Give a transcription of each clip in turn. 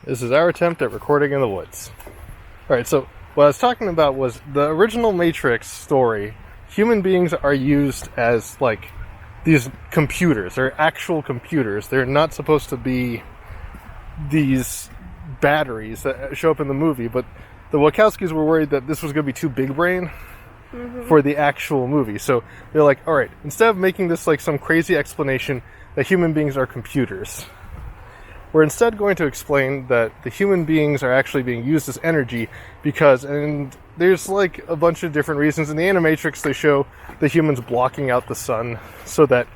This is our attempt at recording in the woods. Alright, so what I was talking about was the original Matrix story. Human beings are used as, like, these computers. They're actual computers. They're not supposed to be these batteries that show up in the movie, but the Wachowskis were worried that this was going to be too big brain for the actual movie. So they're like, alright, instead of making this like some crazy explanation that human beings are computers, we're instead going to explain that the human beings are actually being used as energy because, and there's like a bunch of different reasons. In the Animatrix, they show the humans blocking out the sun so that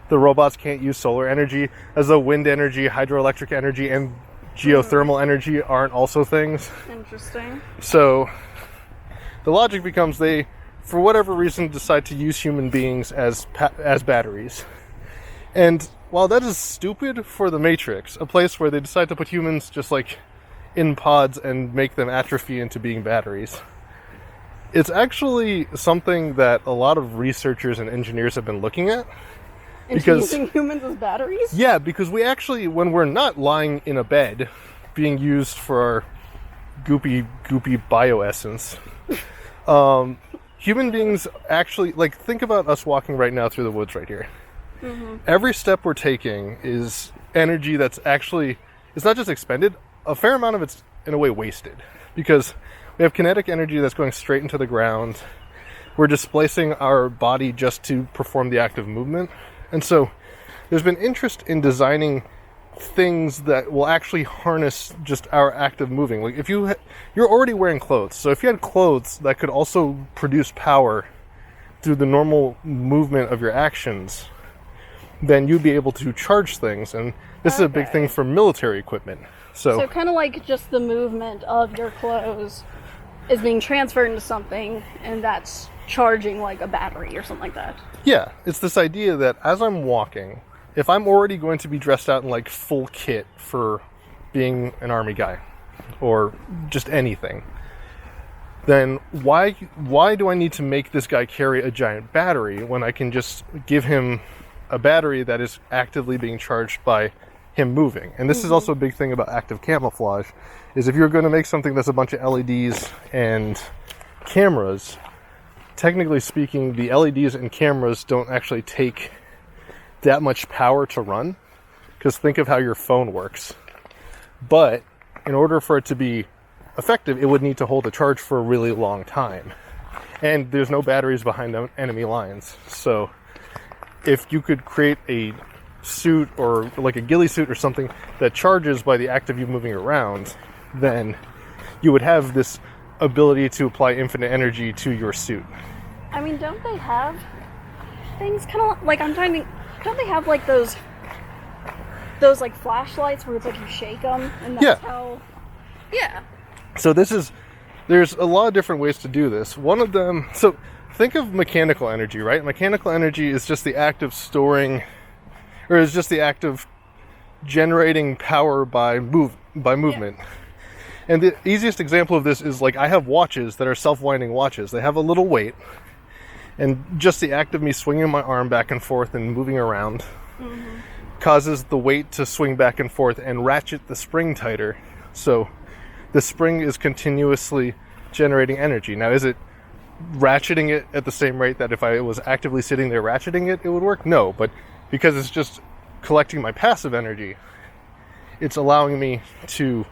the robots can't use solar energy, as though wind energy, hydroelectric energy, and geothermal energy aren't also things. Interesting. So the logic becomes they, for whatever reason, decide to use human beings as batteries. And while that is stupid for the Matrix, a place where they decide to put humans just like in pods and make them atrophy into being batteries, it's actually something that a lot of researchers and engineers have been looking at. Using humans as batteries? Yeah, because we actually, when we're not lying in a bed being used for our goopy bioessence, human beings actually, like, think about us walking right now through the woods right here. Every step we're taking is energy that's actually, it's not just expended, a fair amount of it's in a way wasted, because we have kinetic energy that's going straight into the ground. We're displacing our body just to perform the act of movement. And so there's been interest in designing things that will actually harness just our act of moving. Like if you're already wearing clothes, so if you had clothes that could also produce power through the normal movement of your actions, then you'd be able to charge things. And this is a big thing for military equipment. So kind of like just the movement of your clothes is being transferred into something, and that's charging like a battery or something like that. Yeah, it's this idea that as I'm walking, if I'm already going to be dressed out in like full kit for being an army guy or just anything, then why do I need to make this guy carry a giant battery when I can just give him a battery that is actively being charged by him moving? And this is also a big thing about active camouflage, is if you're going to make something that's a bunch of LEDs and cameras, technically speaking, the LEDs and cameras don't actually take that much power to run, because think of how your phone works. But in order for it to be effective, it would need to hold a charge for a really long time. And there's no batteries behind enemy lines. So if you could create a suit or like a ghillie suit or something that charges by the act of you moving around, then you would have this ability to apply infinite energy to your suit. I mean, don't they have things kind of like, don't they have like those like flashlights where it's like you shake them and that's how... Yeah. So there's a lot of different ways to do this. One of them, so think of mechanical energy, right? Mechanical energy is just the act of storing, or is just the act of generating power by movement. Yeah. And the easiest example of this is, like, I have watches that are self-winding watches. They have a little weight, and just the act of me swinging my arm back and forth and moving around causes the weight to swing back and forth and ratchet the spring tighter. So the spring is continuously generating energy. Now, is it ratcheting it at the same rate that if I was actively sitting there ratcheting it, it would work? No, but because it's just collecting my passive energy, it's allowing me to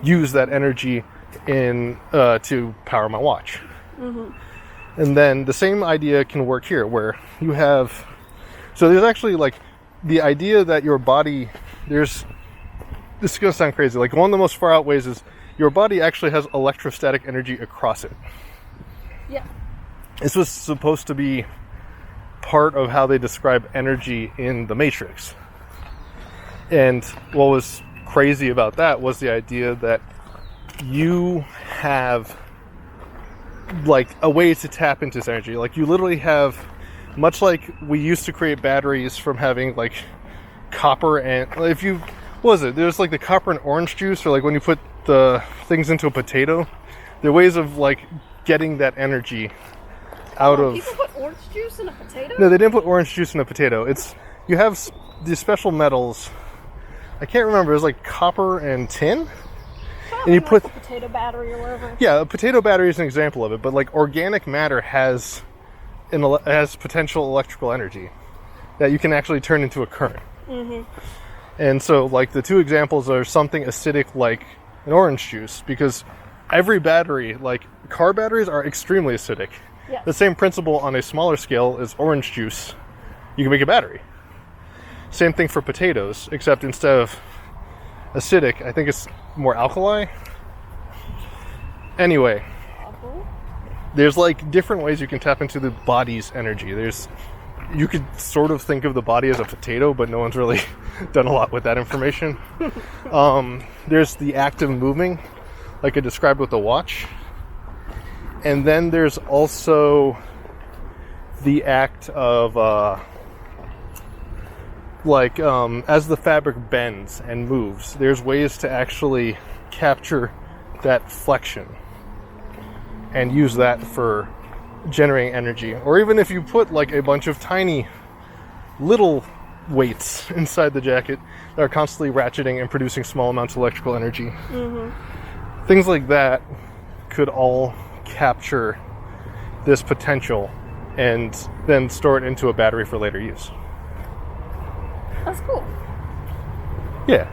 use that energy in to power my watch. And then the same idea can work here, where you have, so there's actually like the idea that your body, this is going to sound crazy, like one of the most far out ways is your body actually has electrostatic energy across it. Yeah. This was supposed to be part of how they describe energy in the Matrix. And what was crazy about that was the idea that you have like a way to tap into this energy. Like you literally have, much like we used to create batteries from having like copper and, if you, what was it? There's like the copper and orange juice, or like when you put the things into a potato, there are ways of like getting that energy out of... People put orange juice in a potato? No, they didn't put orange juice in a potato. It's, you have these special metals I can't remember, it was like copper and tin. And you like put- a potato battery or whatever. Yeah, a potato battery is an example of it, but like organic matter has potential electrical energy that you can actually turn into a current. And so like the two examples are something acidic like an orange juice, because every battery, like car batteries, are extremely acidic. Yes. The same principle on a smaller scale is orange juice. You can make a battery. Same thing for potatoes, except instead of acidic, I think it's more alkali. Anyway, there's like different ways you can tap into the body's energy. You could sort of think of the body as a potato, but no one's really done a lot with that information. There's the act of moving, like I described with the watch. And then there's also the act of, as the fabric bends and moves, there's ways to actually capture that flexion and use that for generating energy. Or even if you put like a bunch of tiny little weights inside the jacket that are constantly ratcheting and producing small amounts of electrical energy. Things like that could all capture this potential and then store it into a battery for later use. That's cool. Yeah.